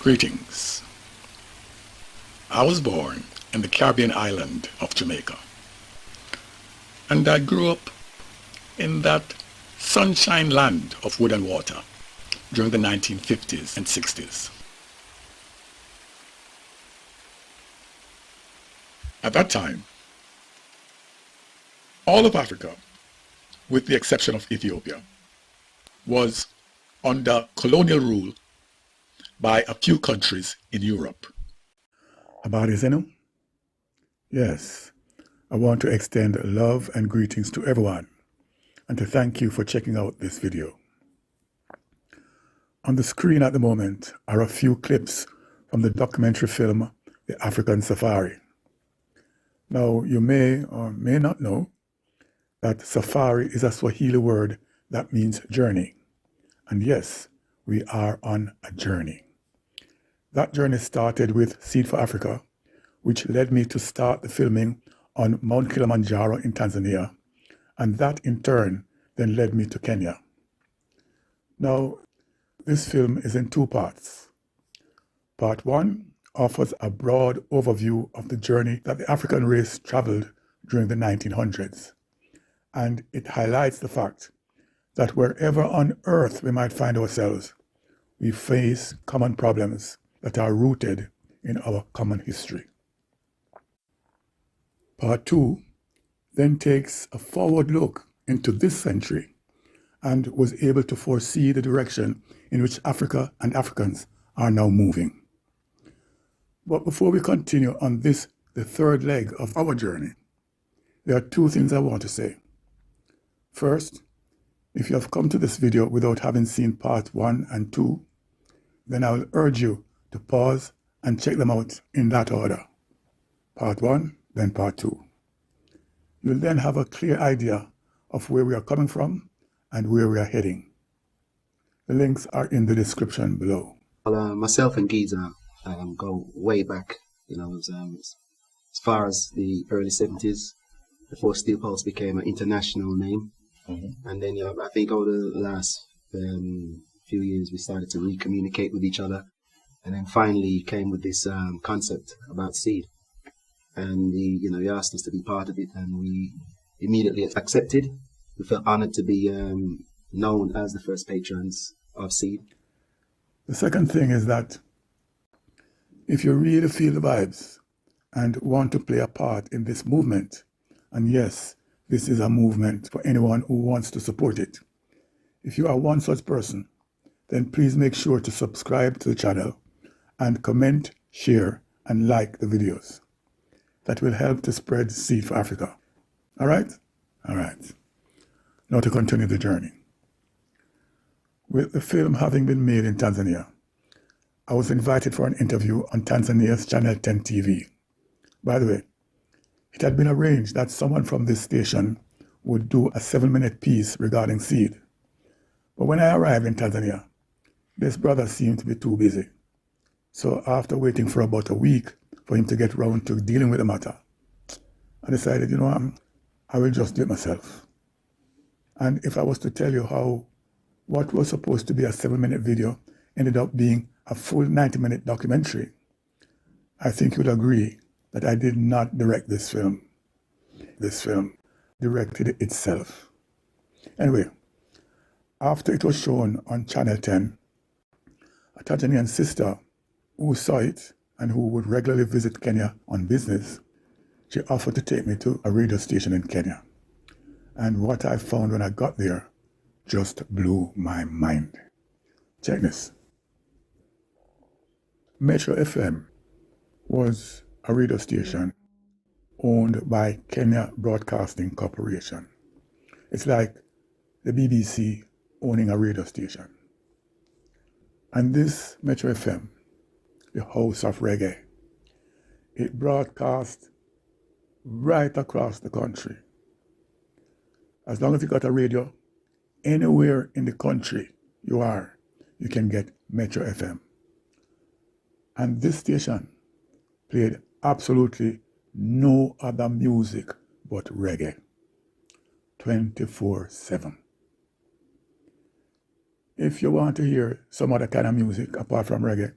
Greetings. I was born in the Caribbean island of Jamaica, and I grew up in that sunshine land of wood and water during the 1950s and 60s. At that time, all of Africa, with the exception of Ethiopia, was under colonial rule by a few countries in Europe. About Izenu? Yes, I want to extend love and greetings to everyone and to thank you for checking out this video. On the screen at the moment are a few clips from the documentary film The African Safari. Now, you may or may not know that safari is a Swahili word that means journey. And yes, we are on a journey. That journey started with Seed for Africa, which led me to start the filming on Mount Kilimanjaro in Tanzania, and that in turn then led me to Kenya. Now, this film is in two parts. Part one offers a broad overview of the journey that the African race traveled during the 1900s, and it highlights the fact that wherever on earth we might find ourselves, we face common problems that are rooted in our common history. Part two then takes a forward look into this century and was able to foresee the direction in which Africa and Africans are now moving. But before we continue on this, the third leg of our journey, there are two things I want to say. First, if you have come to this video without having seen part 1 and 2, then I will urge you to pause and check them out in that order. Part 1, then part 2. You'll then have a clear idea of where we are coming from and where we are heading. The links are in the description below. Well, myself and Giza go way back, as far as the early 70s, before Steel Pulse became an international name. Mm-hmm. And then, I think over the last few years, we started to re-communicate with each other. And then finally came with this concept about Seed. And he asked us to be part of it, and we immediately accepted. We felt honored to be known as the first patrons of Seed. The second thing is that if you really feel the vibes and want to play a part in this movement, and yes, this is a movement for anyone who wants to support it. If you are one such person, then please make sure to subscribe to the channel and comment, share, and like the videos. That will help to spread Seed for Africa. All right? All right. Now to continue the journey. With the film having been made in Tanzania, I was invited for an interview on Tanzania's Channel 10 TV. By the way, it had been arranged that someone from this station would do a 7-minute piece regarding Seed. But when I arrived in Tanzania, this brother seemed to be too busy. So after waiting for about a week for him to get round to dealing with the matter, I decided, I will just do it myself. And if I was to tell you how what was supposed to be a 7-minute video ended up being a full 90-minute documentary, I think you'll agree that I did not direct this film. This film directed it itself. Anyway, after it was shown on Channel 10, a Tanzanian sister who saw it and who would regularly visit Kenya on business, she offered to take me to a radio station in Kenya. And what I found when I got there just blew my mind. Check this. Metro FM was a radio station owned by Kenya Broadcasting Corporation. It's like the BBC owning a radio station. And this Metro FM, the house of reggae, it broadcast right across the country. As long as you got a radio, anywhere in the country you are, you can get Metro FM. And this station played absolutely no other music but reggae, 24/7. If you want to hear some other kind of music apart from reggae,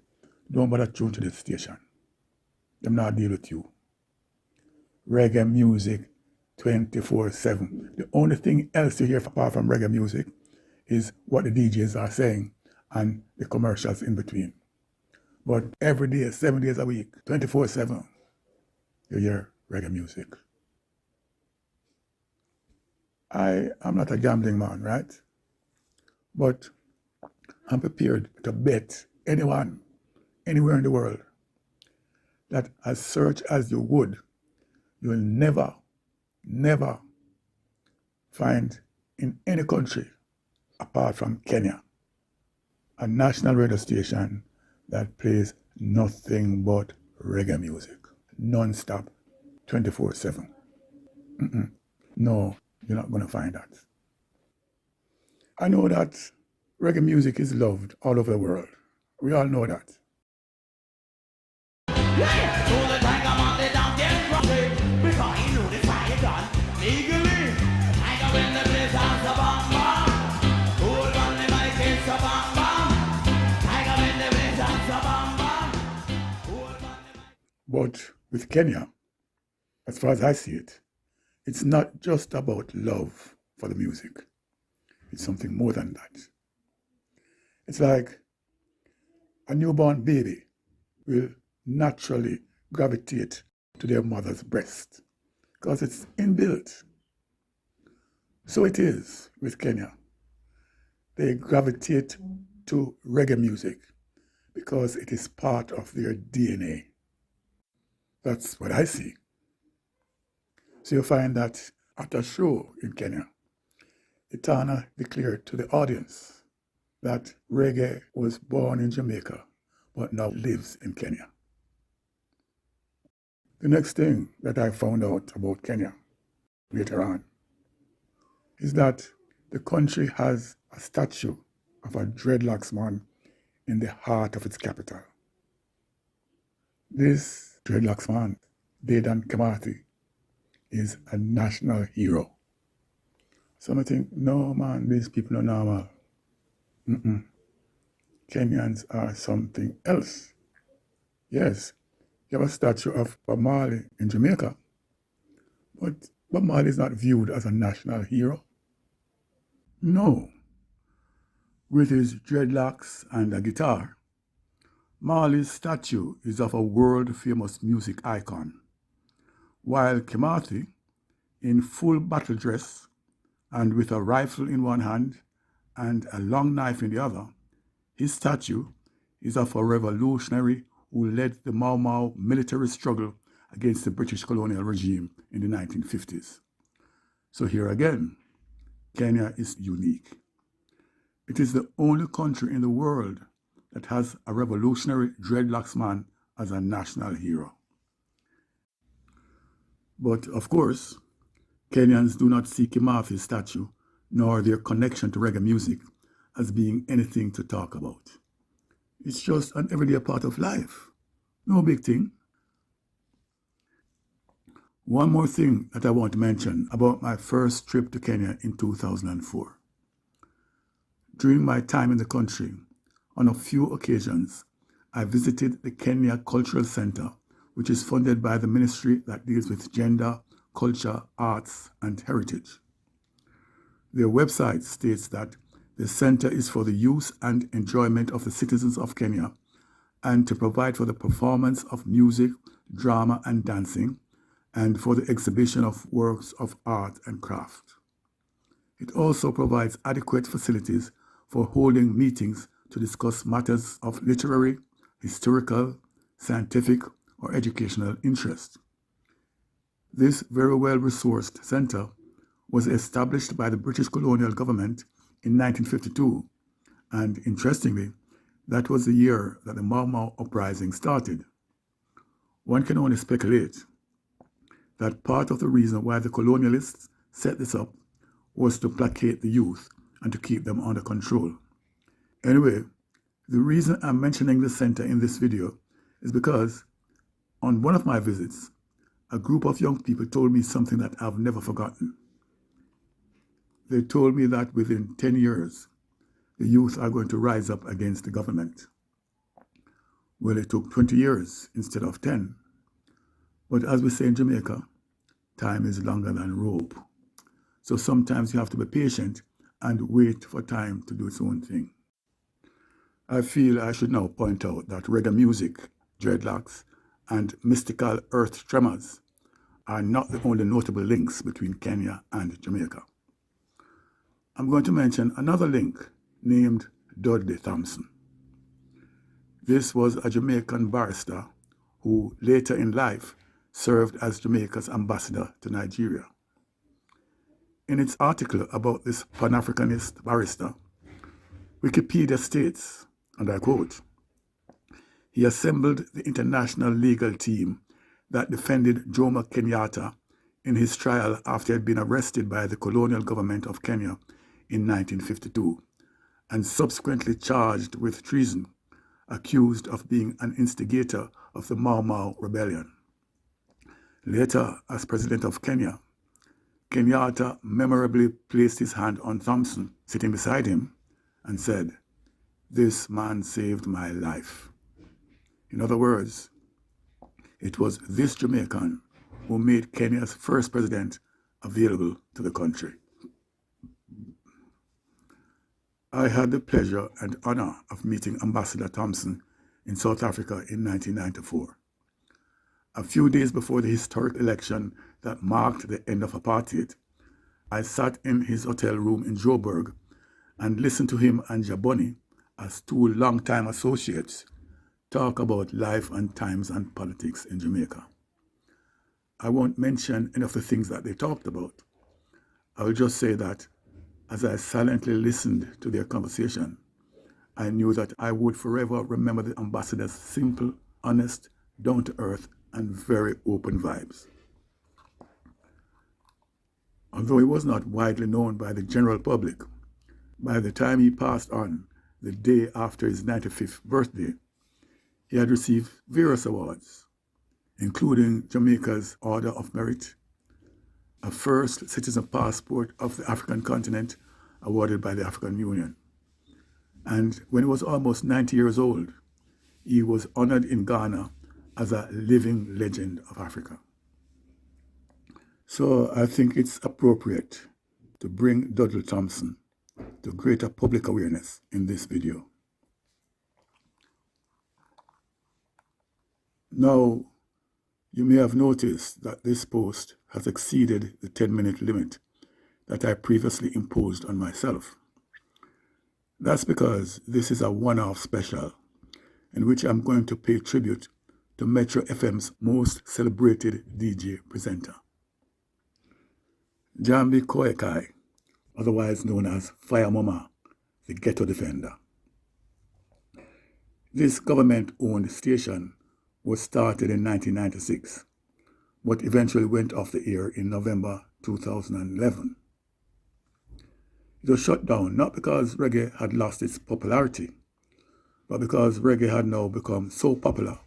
don't bother tune to this station. Them not deal with you. Reggae music 24/7. The only thing else you hear apart from reggae music is what the DJs are saying and the commercials in between. But every day, 7 days a week, 24/7, you hear reggae music. I am not a gambling man, right? But I'm prepared to bet anyone, anywhere in the world, that as search as you would, you will never, never find in any country, apart from Kenya, a national radio station that plays nothing but reggae music, non-stop, 24/7. No, you're not going to find that. I know that reggae music is loved all over the world. We all know that. But with Kenya, as far as I see it, it's not just about love for the music. It's something more than that. It's like a newborn baby will naturally gravitate to their mother's breast because it's inbuilt. So it is with Kenya. They gravitate to reggae music because it is part of their DNA. That's what I see. So you find that at a show in Kenya, Itana declared to the audience that reggae was born in Jamaica, but now lives in Kenya. The next thing that I found out about Kenya later on is that the country has a statue of a dreadlocks man in the heart of its capital. This dreadlocks man, Dedan Kimathi, is a national hero. So I think, no man, these people are normal. Kenyans are something else. Yes, you have a statue of Bob Marley in Jamaica, but Bob Marley is not viewed as a national hero. No. With his dreadlocks and a guitar, Marley's statue is of a world-famous music icon, while Kimathi, in full battle dress and with a rifle in one hand and a long knife in the other, his statue is of a revolutionary who led the Mau Mau military struggle against the British colonial regime in the 1950s. So here again, Kenya is unique. It is the only country in the world that has a revolutionary dreadlocks man as a national hero. But of course, Kenyans do not see Kimathi's statue nor their connection to reggae music as being anything to talk about. It's just an everyday part of life. No big thing. One more thing that I want to mention about my first trip to Kenya in 2004. During my time in the country, on a few occasions, I visited the Kenya Cultural Center, which is funded by the ministry that deals with gender, culture, arts, and heritage. Their website states that the center is for the use and enjoyment of the citizens of Kenya and to provide for the performance of music, drama, and dancing, and for the exhibition of works of art and craft. It also provides adequate facilities for holding meetings to discuss matters of literary, historical, scientific, or educational interest. This very well-resourced center was established by the British colonial government in 1952, and interestingly, that was the year that the Mau Mau Uprising started. One can only speculate that part of the reason why the colonialists set this up was to placate the youth and to keep them under control. Anyway, the reason I'm mentioning the center in this video is because on one of my visits, a group of young people told me something that I've never forgotten. They told me that within 10 years, the youth are going to rise up against the government. Well, it took 20 years instead of 10. But as we say in Jamaica, time is longer than rope. So sometimes you have to be patient and wait for time to do its own thing. I feel I should now point out that reggae music, dreadlocks, and mystical earth tremors are not the only notable links between Kenya and Jamaica. I'm going to mention another link named Dudley Thompson. This was a Jamaican barrister who later in life served as Jamaica's ambassador to Nigeria. In its article about this Pan-Africanist barrister, Wikipedia states, and I quote, "He assembled the international legal team that defended Jomo Kenyatta in his trial after he had been arrested by the colonial government of Kenya in 1952 and subsequently charged with treason, accused of being an instigator of the Mau Mau rebellion. Later, as president of Kenya, Kenyatta memorably placed his hand on Thompson, sitting beside him, and said, 'This man saved my life.' In other words, it was this Jamaican who made Kenya's first president available to the country." I had the pleasure and honor of meeting Ambassador Thompson in South Africa in 1994. A few days before the historic election that marked the end of apartheid, I sat in his hotel room in Joburg and listened to him and Jaboni, as two longtime associates, talk about life and times and politics in Jamaica. I won't mention any of the things that they talked about. I will just say that as I silently listened to their conversation, I knew that I would forever remember the ambassador's simple, honest, down-to-earth, and very open vibes. Although he was not widely known by the general public, by the time he passed on the day after his 95th birthday, he had received various awards, including Jamaica's Order of Merit, a first citizen passport of the African continent awarded by the African Union. And when he was almost 90 years old, he was honored in Ghana as a living legend of Africa. So I think it's appropriate to bring Dudley Thompson to greater public awareness in this video. Now, you may have noticed that this post has exceeded the 10-minute limit that I previously imposed on myself. That's because this is a one-off special in which I'm going to pay tribute to Metro FM's most celebrated DJ presenter, Jambi Koekai, otherwise known as Fyah Mama, the Ghetto Defender. This government-owned station was started in 1996, but eventually went off the air in November 2011. It was shut down not because reggae had lost its popularity, but because reggae had now become so popular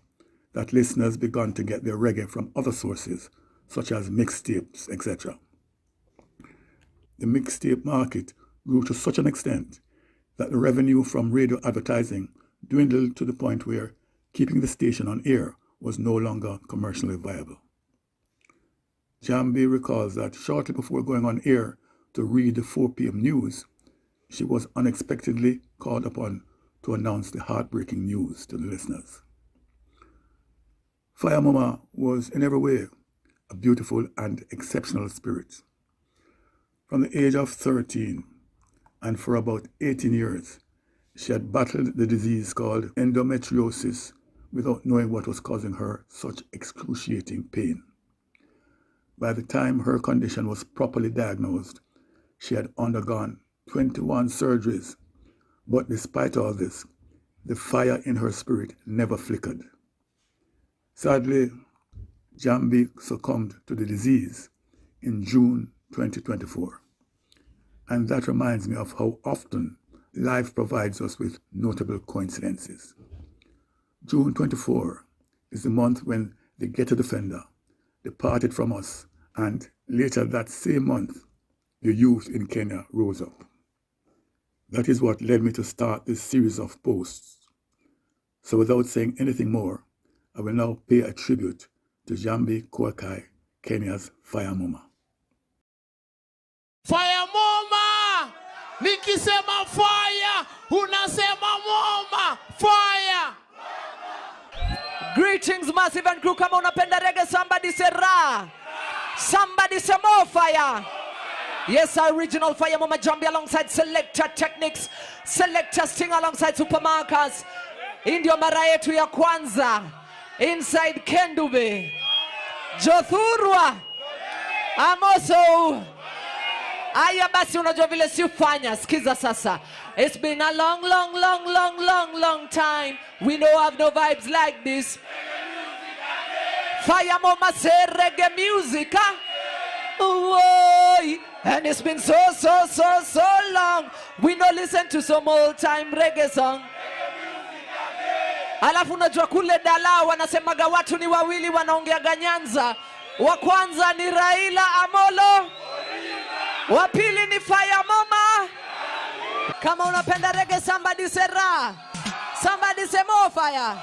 that listeners began to get their reggae from other sources, such as mixtapes, etc. The mixtape market grew to such an extent that the revenue from radio advertising dwindled to the point where keeping the station on air was no longer commercially viable. Jambi recalls that shortly before going on air to read the 4 p.m. news, she was unexpectedly called upon to announce the heartbreaking news to the listeners. Fyah Mama was in every way a beautiful and exceptional spirit. From the age of 13 and for about 18 years, she had battled the disease called endometriosis without knowing what was causing her such excruciating pain. By the time her condition was properly diagnosed, she had undergone 21 surgeries, but despite all this, the fire in her spirit never flickered. Sadly, Jambi succumbed to the disease in June 2024. And that reminds me of how often life provides us with notable coincidences. June 24 is the month when the Ghetto Defender departed from us, and later that same month, the youth in Kenya rose up. That is what led me to start this series of posts, So without saying anything more, I will now pay a tribute to Jambi Kwakai, Kenya's Fyah Mama. Fyah Mama! Nikisema Fyah, unasema Mama! Fyah! Greetings, Massive and crew. Kama unapenda reggae, somebody say Ra. Somebody say more Fyah. Yes, our original Fyah Mama Jambi alongside Selector Techniques, Selector Sting alongside Supermarkers. Indio mara yetu ya kwanza. Inside Kendube. Jothurwa. Amoso. Aya basi unajua vile si ufanya. Sikiza sasa. It's been a long time. We know I have no vibes like this. Fyah Mama say reggae music, huh? Whoa. And it's been so long. We no listen to some old time reggae song. Alafu unajua kule Dala wanasemaga watu ni wawili wanaongeaga Nyanza. Wa kwanza ni Raila Amolo. Wa pili ni Fyah Mama. Kama unapenda reggae, somebody say Ra. Somebody say more Fyah.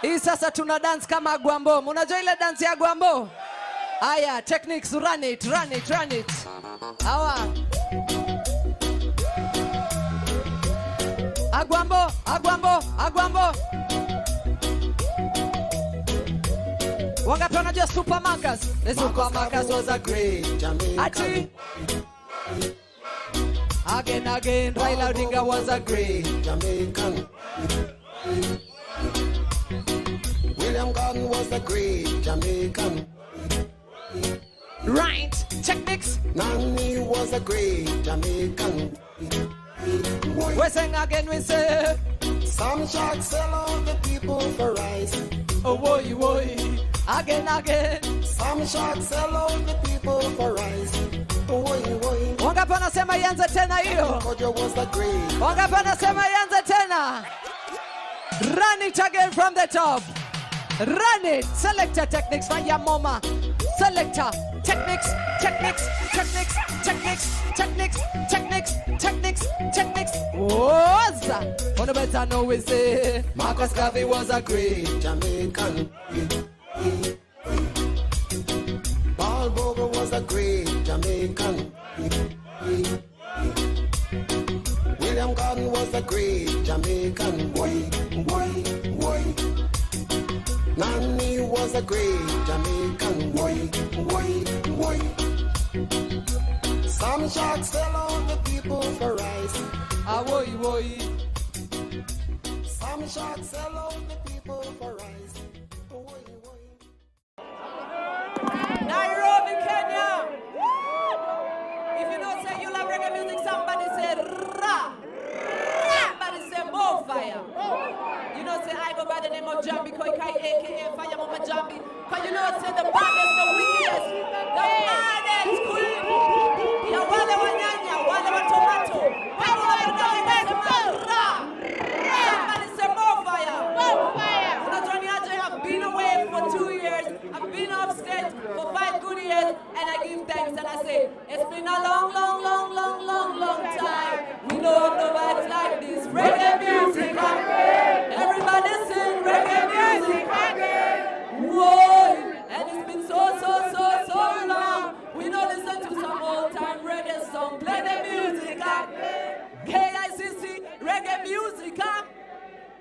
Hii sasa tuna dance kama Agwambo. Unajua ile dance ya Agwambo? Aya, Techniques, run it. Awa. Agwambo. Wangapi wanajua Supermarkers? The Supermarkers was a great Jamaican. Ati. Again, Raila Odinga was a great Jamaican. William Gordon was a great Jamaican. Right, Techniques. Nani was a great Jamaican. We sing again, we say. Some sharks sell all the people for rice. Oh, boy. Again. Some sharks sell all the people for rice. Oh, boy. Wangapi wanasema ianze tena hiyo? Kojo was a great. Wangapi wanasema ianze tena? Run it again from the top. Run it. Selector Techniques, Fyah Mama. Selector Techniques. Woza. One better know we say Marcus Garvey was a great Jamaican. Paul Bogle was a great Jamaican. William Gordon was a great Jamaican. Boy. Nani was a great Jamaican. Boy. Some sharks sell all the people for rice. Woy. Some sharks sell all the people for rice. Nairobi, Kenya. If you don't say you love reggae music, somebody say Ra. Somebody say more Fyah. You know say I go by the name of Jambi Koikai, aka Fyah Mama Jambi. Cause you know say the baddest, the wickedest, the maddest queen. Ya wale wa nyanya, wale wa tomato. Somebody say more Fyah. Unajua ni aje, I've been away for 2 years. I've been off stage for 5 good years, and I give thanks and I say, it's been a long time. We know no vibes like this. Reggae music again. Everybody sing reggae music again. Whoa! And it's been so long. We don't listen to some old time reggae song. Play the music again. KICC reggae music again.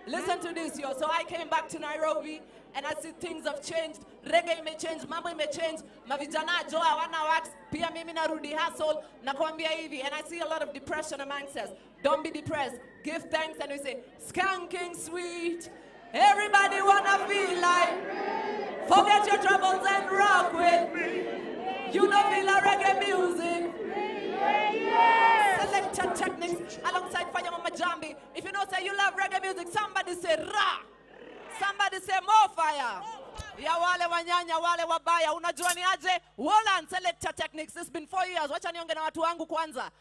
Listen to this, yo. So I came back to Nairobi and I see things have changed. Reggae may change, mambo may change. Mavijana joa wana wax. Pia mimi narudi hustle. Nakwambia hivi. And I see a lot of depression amongst us. Don't be depressed. Give thanks and we say, skanking sweet. Everybody wanna feel like. Forget your troubles and rock with me. You know feel a reggae music. Selector Techniques alongside Fyah Mama Jambi. If you know say you love reggae music, somebody say Ra. Somebody say more Fyah. Ya wale wanyanya, wale wabaya. Unajua ni aje? Wolan Selector Techniques. It's been 4 years. Wacha nionge na watu wangu kwanza.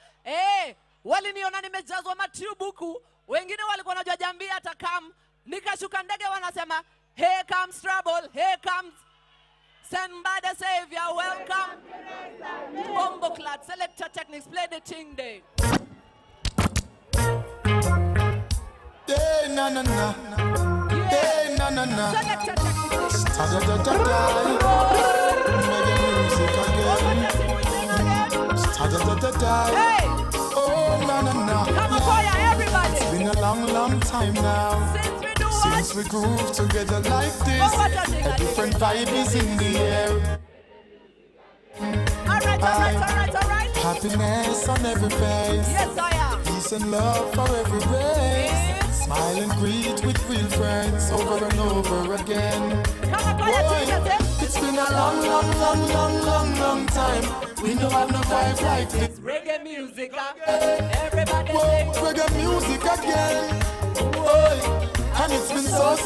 Waliniona nimejazwa matubuku. Wengine walikuwa wanajua Jambi atakam. Nikashuka ndege wanasema, here comes trouble, here comes somebody savior, welcome. Bombo clad, Selector Techniques, play the thing day. Yeah, na. na na na. Selector techniques. Ta-da-da-da-da. Reggae music again. Ta-da-da-da-da. Hey, Oh na na na. come on, Fyah, everybody. Been a long, long time now Since we do what? since we groove together like this. Oh, what a thing, A different vibe is in the air. All right. Happiness on every face. Yes, I am. Peace and love for every race. Smile and greet with real friends over and over again. Come on, Fyah, Boy, Jesus, eh? it's been a long, long, long, long, long, long time. We don't have no vibe like this. Reggae music, everybody Whoa, sing. reggae music again. Boy, and it's been so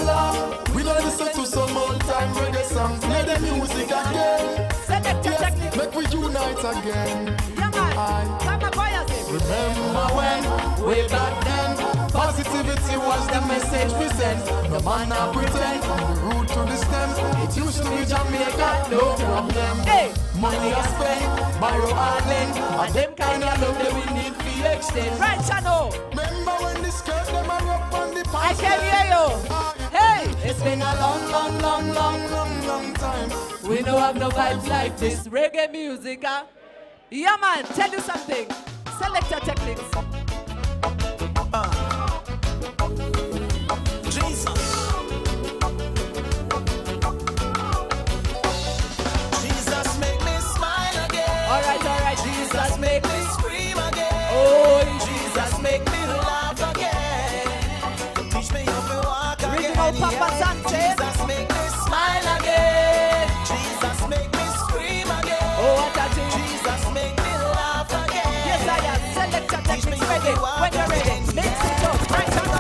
long. We don't listen to some old time reggae songs. Play the music again. Selector Yes, techniques. make we unite again. Yeah, man. Come on, Fyah, sing. Remember when, way back then, positivity was the message we sent. No man not pretend, from the root to the stem. It used to be Jamaica, no problem. Hey. Money I spend, borrow and lend, and them kind of love that we need to extend. Right, Chano. Remember when the skirt them are up on the pants? I can hear you. Hey, It's been a long time. we don't have no vibes like this. Reggae music, Yeah, man, tell you something. Selector techniques. Jesus. Jesus make me smile again. All right. Jesus make me scream again. Oh, Jesus make me laugh again. Teach me how to walk again. Original Papa Sante. Jesus make me smile again. Jesus make me scream again. oh, what a thing. Jesus make me laugh again. Yes, I am. Selector Teach me techniques how ready. to walk When you're ready, again. mix it up. Right, Chano.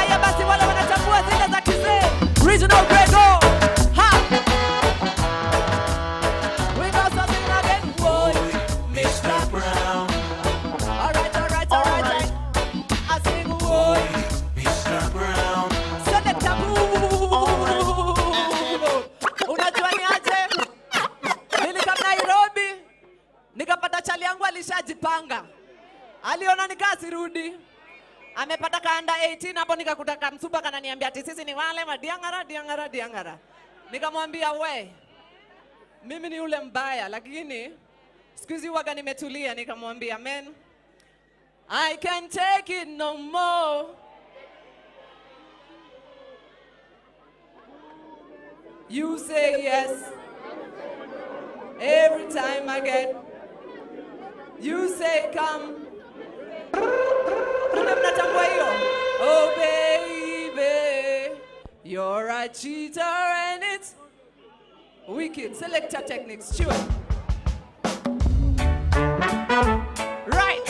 Aya basi wale wanachagua zile za kizee. Regional Grego. Ha. We know something again. Boy. Mr. Brown, All right. I sing boy. Mr. Brown. Selector. Unajua ni aje? Nilika Nairobi. Nikapata chali yangu alishajipanga. Aliona nikasirudi. Amepata kaanda 18 hapo nikakuta kamsupa kananiambia ati sisi ni wale madiangara. Nikamwambia we, mimi ni ule mbaya lakini siku hizi waga nimetulia. Nikamwambia man, I can't take it no more. You say yes every time I get. You say come. Mnatambua hiyo? Oh baby, you're a cheater and it's wicked. Selector techniques, sure. Right.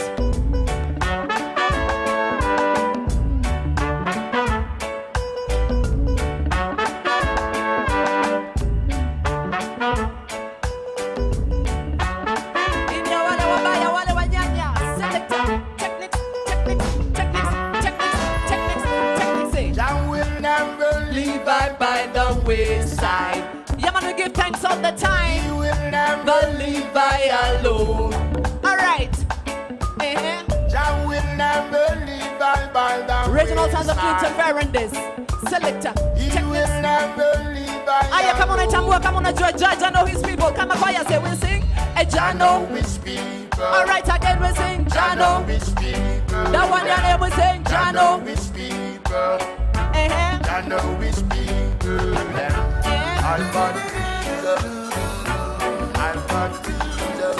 India wale wabaya, wale wanyanya. Selector techniques. I will never leave By the wayside. Yeah, man, we give thanks all the time. you, will never But leave by alone. All right. I will never leave by the Original sounds of wayside. Youth Uprising. Selector. You will never leave by Aya, the come on, Tambua, come on, Judge, I know his people. Come on, Fyah, say we sing. A Jano. which people. All right, again we sing Jano. Which people. That one your name we sing Jano. Which people. Eh. I know which people. I've got freedom. I've got freedom.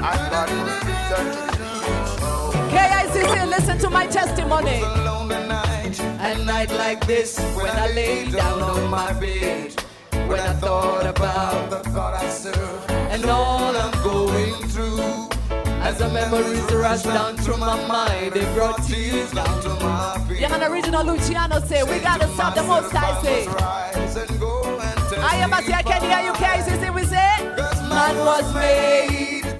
I've got freedom to do. KICC, listen to my testimony. Lonely night, a night like this, when I lay down on my bed, when I thought about the thought I served, and all I'm going through, as the memories rush down through my mind, it brought tears down to my feet. Yeah, man, original Luciano say, we gotta stop the most I say. I am at I can hear you, KICC, we say, man was made.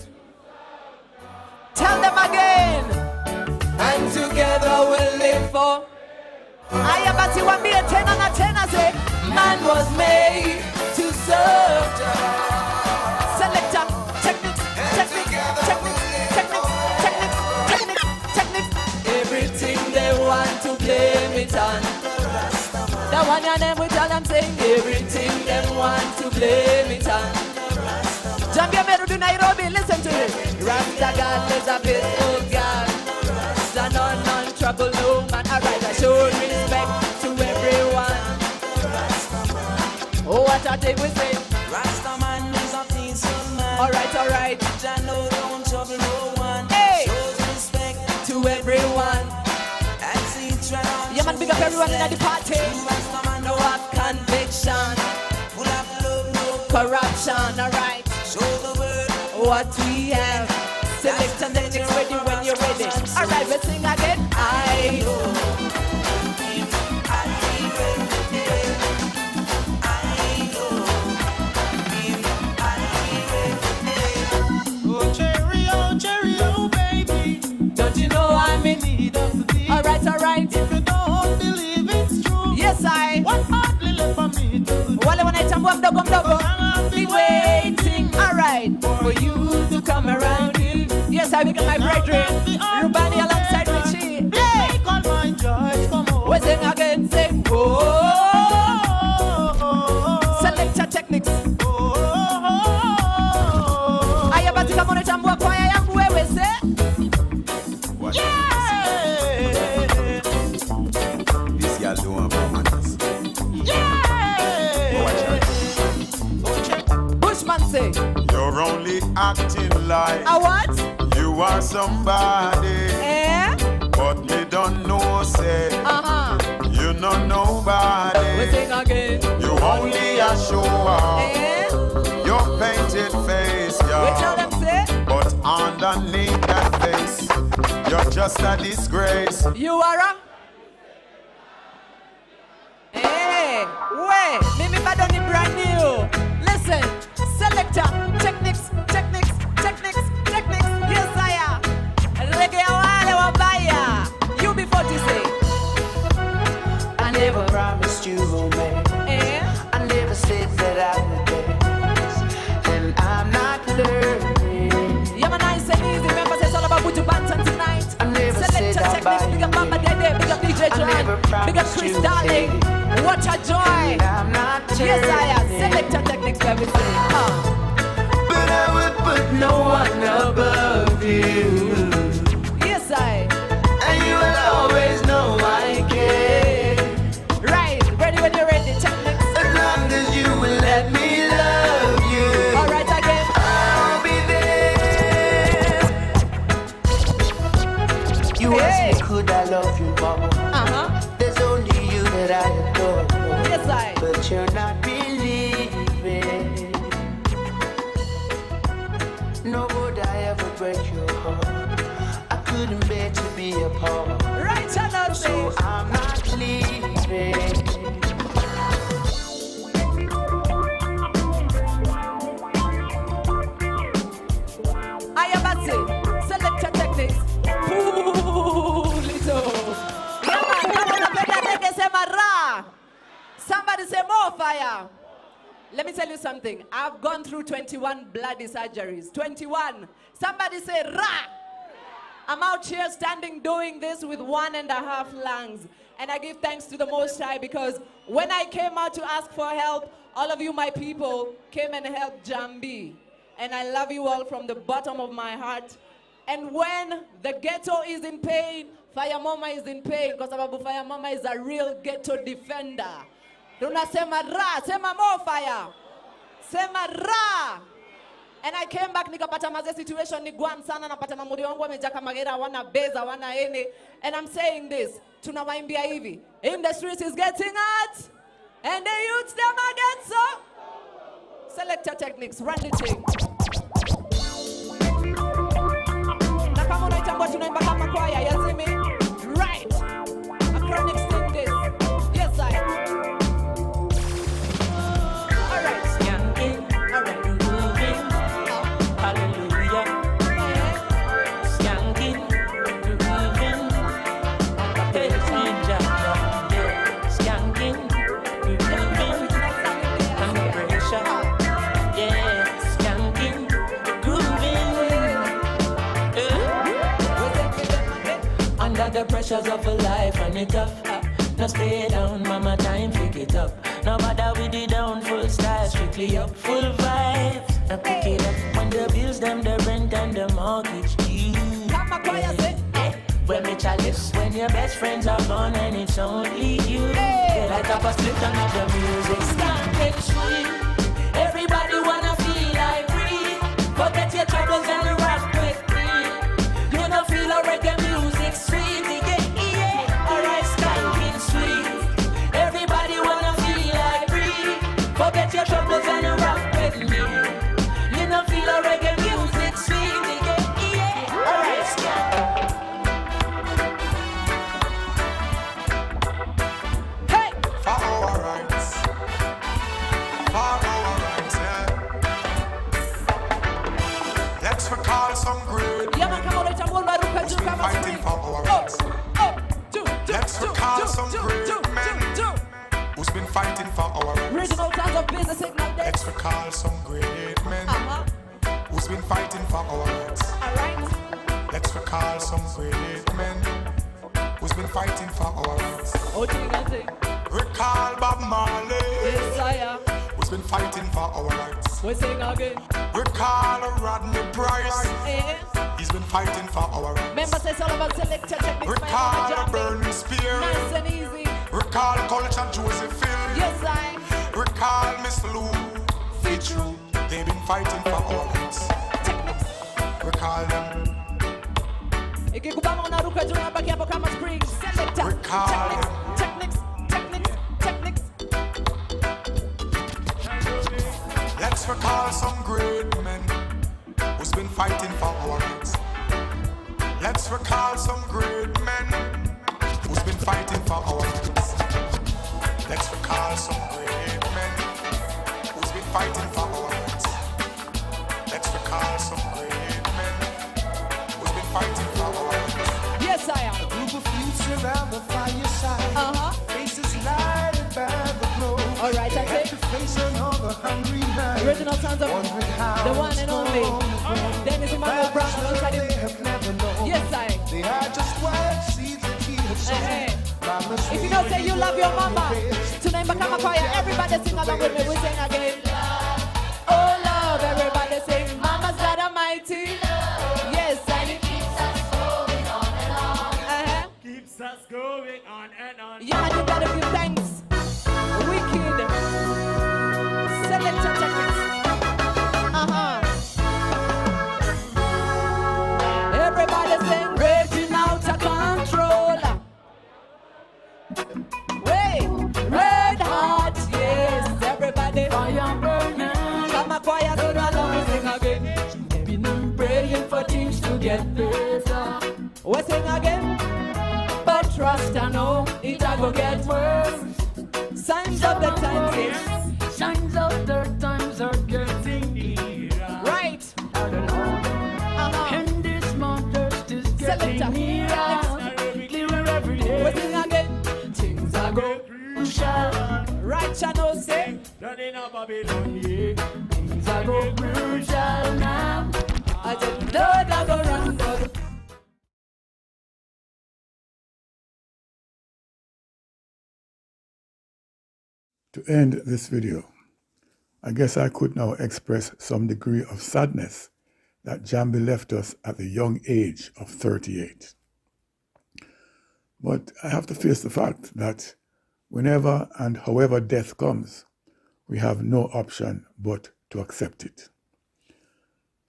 Tell them again. And together we'll live for. I am at you, be a 10 and a 10, I say, man was made to serve. Selector, techniques. On your name we tell them saying everything them want to blame it on. Jambia Meru to Nairobi, listen to this. Rasta God is a peaceful God. Rasta none trouble no man. Alright, I show respect to everyone. Oh, what a thing we say. Rasta man is a peaceful man. Alright. Jah no don't trouble no one. Hey. Shows respect To everyone. as he tries. Yeah, man, big up everyone in the party. Rasta man No conviction, full of love, no corruption, alright. show the world. What we have. Select and then it's ready when you're ready. Alright, let's sing again. I know. Oh cherry, oh baby. Don't you know I'm in need of thee? Alright. If you don't believe it's true, Yes, I. what hardly left for me to do? Wale when I jump up, dog, be waiting, alright, for you to come around here. Yes, I become my brethren. Rubani alongside Richie. Hey! Make all my joys come home. We sing again, sing. Whoa! Selector techniques. I have a come on a jumbo choir, young where we say. This girl doing performance. Bushman say. You're only acting like A what? you are somebody, Eh? but me don't know, say you know We nobody. sing again. You only a show off Eh? your painted face, We tell yeah. them say. But underneath that face, you're just a disgrace. You are a. Hey, wait, Mimi Badoni brand new. Listen, selector, techniques. Yes, I am. Reggae wale wabaya. You before to say. I never promised you romance. Eh? I never said that I would dance, and I'm not learning. Yeah, man, nice and easy. Remember, it's all about Buju Banton tonight. I never Selector, said I'd buy techniques. Big up Mama Dede, big up DJ I never Joanne, big up promised Chris you Darling. What a joy. And I'm not Yes, I am. turning. Selector, techniques, everything. But I would put no one above you, Yes, I. and you will always know I care. Right, ready when you're ready. Techniques. As long as you will let me love you, All right, again. I'll be there. You Hey. ask me, could I love you more? There's only you that I adore. Yes, I. But you're not believing. No, would I ever break your heart? I couldn't bear to be apart. Right, channel So says. I'm not leaving. I am at it. Selector techniques. Pull it up. Yeah, man, I'm gonna play that reggae, say my ra. Somebody say more fire. Let me tell you something. I've gone through 21 bloody surgeries. 21. Somebody say ra. I'm out here standing doing this with 1.5 lungs. And I give thanks to the Most High because when I came out to ask for help, all of you, my people, came and helped Jambi. And I love you all from the bottom of my heart. And when the ghetto is in pain, Fyah Mama is in pain because Fyah Mama is a real ghetto defender. Tunasema ra, sema more fire. Sema ra. And I came back nikapata maze situation ni guam sana napata mamuri wangu wamejaka magera wana beza wana ene. And I'm saying this, tunawaimbia hivi. In the streets is getting hot. And the youths them again so. Selector techniques, run the thing. Na kama unaitambua tunaimba kama kwaya, you see me? Right. A chronic sing this. Yes, I. Alright. Alright. Hallelujah. Skanking, grooving, skanking, grooving, under pressure. Yeah, skanking, grooving. Under the pressures of a life and it tough. No stay down, mama, time pick it up. No bother with the down, full style, strictly up, full vibes. I pick it up when the bills, them, the rent and the mortgage due. When me chalice, when your best friends are gone and it's only you. Light up a split on the music, stand and sweet. Everybody wanna feel like free. Forget your troubles and rock with me. You know feel a reggae music sweet, yeah. Alright, stand sweet. Everybody wanna feel like free. Forget your troubles and rock with me. You know feel a reggae music sweet, yeah. Alright, stand. Let's recall some great men who's been fighting for our rights. Let's recall some great men who's been fighting for our rights. Let's recall some great men who's been fighting for our rights. Let's recall some great men who's been fighting for our rights. Recall Bob Marley, who's been fighting for our rights. Recall Rodney Price, he's been fighting for our rights. Recall Burning Spear, recall Culture Josephine, recall Miss Lou Fitzroy, they've been fighting for our rights. Recall them. Recall them. Let's recall some great men who's been fighting for our rights. Let's recall some great men who's been fighting for our rights. Let's recall some great men who's been fighting for our rights. Let's recall some great men who's been fighting for our rights. Yes, I am. A group of youths around the fireside, faces lighted by the glow. All right, I take to face another hungry night. Original sounds of the one and only Dennis Emmanuel Brown alongside him. Yes, I. They are just white seeds that he has sown. If you don't say you love your mama, tonight Bakama Choir, everybody sing along with me. We sing again. Oh love, everybody sing. Mama's God Almighty. Yes, and it keeps us going on and on. Keeps us going on and on. Yeah, you gotta give thanks. Wicked. Selector techniques. Everybody sing raging out of control. Wait, red hot, yes. Everybody fire burning. Come a choir, so along sing again. Been praying for things to get better. We sing again. But trust I know it a go get worse. Signs of the times, yes. Signs of the times are getting clearer. Right. And this month is getting nearer. Clearer every day. We sing again. Things are go crucial. Right, channel say. Running up Babylon, yeah. Things are go crucial now. I said, Lord, I go run, Lord. To end this video, I guess I could now express some degree of sadness that Jambi left us at the young age of 38. But I have to face the fact that whenever and however death comes, we have no option but to accept it.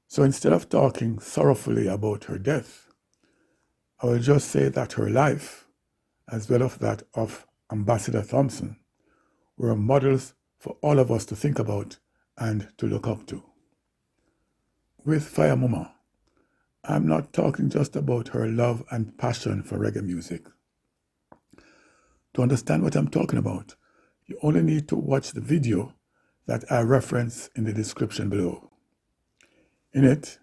So instead of talking sorrowfully about her death, I will just say that her life, as well as that of Ambassador Thompson, were models for all of us to think about and to look up to. With Fyah Muma, I'm not talking just about her love and passion for reggae music. To understand what I'm talking about, you only need to watch the video that I reference in the description below. In it,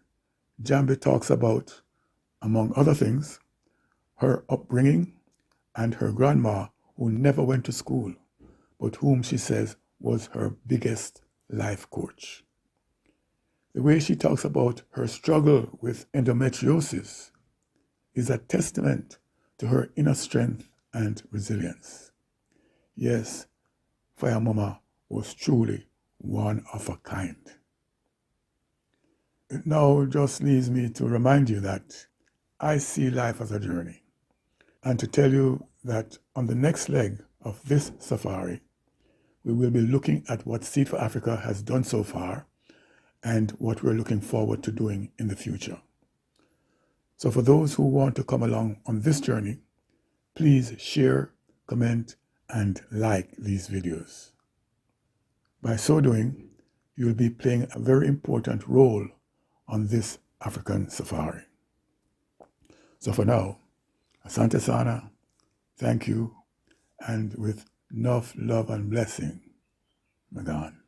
Jambi talks about, among other things, her upbringing and her grandma who never went to school, but whom she says was her biggest life coach. The way she talks about her struggle with endometriosis is a testament to her inner strength and resilience. Yes, Fyah Mama was truly one of a kind. It now just leaves me to remind you that I see life as a journey, and to tell you that on the next leg of this safari, we will be looking at what Seed for Africa has done so far and what we're looking forward to doing in the future. So for those who want to come along on this journey, please share, comment, and like these videos. By so doing, you'll be playing a very important role on this African safari. So for now, Asante Sana, thank you, and with enough love and blessing, Magan.